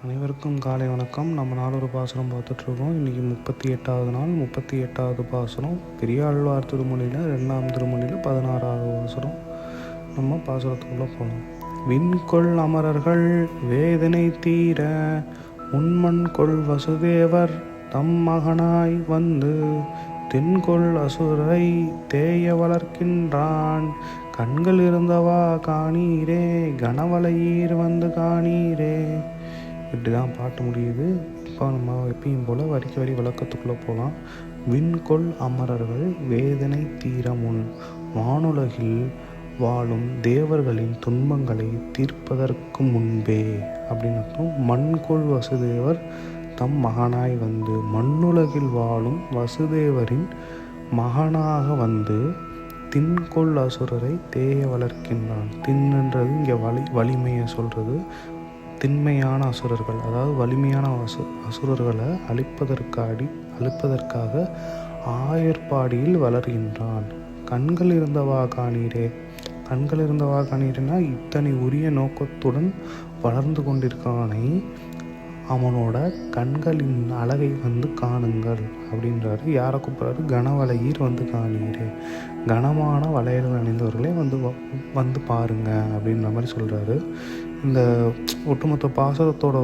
அனைவருக்கும் காலை வணக்கம். நம்ம நாளொரு பாசுரம் பார்த்துட்ருக்கோம். இன்றைக்கி 38வது நாள். 38வது பாசுரம் பெரியாழ்வார் திருமொழியில் 2ஆம் திருமொழியில் 16வது பாசுரம். நம்ம பாசுரத்துக்குள்ளே போகலாம். விண்கொள் அமரர்கள் வேதனை தீர உண்மண் கொள் வசுதேவர் தம் மகனாய் வந்து தென்கொள் அசுரை தேய வளர்க்கின்றான். கண்கள் இருந்தவா காணீரே கனவலையீர் வந்து காணீரே. இப்படி தான் பாட்டு முடியுது. இப்போ நம்ம எப்பயும் போல் வரிக்கு வரி விளக்கத்துக்குள்ளே போகலாம். விண்கொள் அமரர்கள் வேதனை தீரமுன் வானுலகில் வாழும் தேவர்களின் துன்பங்களை தீர்ப்பதற்கு முன்பே அப்படின்னு அர்த்தம். மண்கொள் வசுதேவர் தம் மகனாய் வந்து, மண்ணுலகில் வாழும் வசுதேவரின் மகனாக வந்து தின்கொள் அசுரரை தேய வளர்க்கின்றான். தின்ன்றது இங்கே வலிமையை சொல்கிறது. திண்மையான அசுரர்கள், அதாவது வலிமையான அசுரர்களை அழிப்பதற்காக ஆயர்பாடியில் வளர்கின்றான். கண்கள் இருந்தவா காணீரே. கண்கள் இருந்தவா காணீரேனா இத்தனை உரிய நோக்கத்துடன் வளர்ந்து கொண்டிருக்கானை அவனோட கண்களின் அழகை வந்து காணுங்கள் அப்படின்றாரு. யாரை கூப்பிட்றாரு? கனவலையீர் வந்து காணீரே. கனமான வளையல்கள் அணிந்தவர்களே வந்து பாருங்க அப்படின்ற மாதிரி சொல்கிறாரு. இந்த ஒட்டுமொத்த பாசுரத்தோட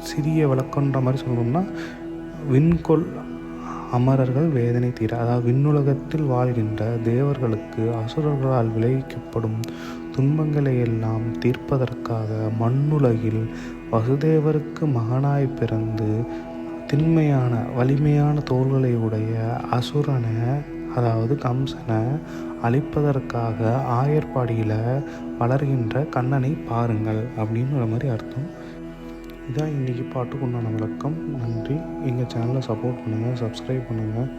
சிறிய விளக்கன்ற மாதிரி சொல்லணும்னா, விண்கொள் அமரர்கள் வேதனை தீர, அதாவது விண்ணுலகத்தில் வாழ்கின்ற தேவர்களுக்கு அசுரர்களால் விளைவிக்கப்படும் துன்பங்களை எல்லாம் தீர்ப்பதற்காக மண்ணுலகில் வசுதேவருக்கு மகனாய் பிறந்து திண்மையான வலிமையான தோள்களை உடைய அசுரனை, அதாவது கம்சனை அழிப்பதற்காக ஆயர்பாடியில் வளர்கின்ற கண்ணனை பாருங்கள் அப்படின்ற மாதிரி அர்த்தம். இதான் இன்றைக்கி பாட்டுக்குண்டான விளக்கம். நன்றி. எங்கள் சேனலை சப்போர்ட் பண்ணுங்கள், சப்ஸ்கிரைப் பண்ணுங்கள்.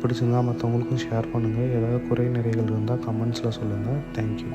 பிடிச்சிருந்தால் மற்றவங்களுக்கும் ஷேர் பண்ணுங்கள். ஏதாவது குறை நிறைகள் இருந்தால் கமெண்ட்ஸில் சொல்லுங்கள். தேங்க்யூ.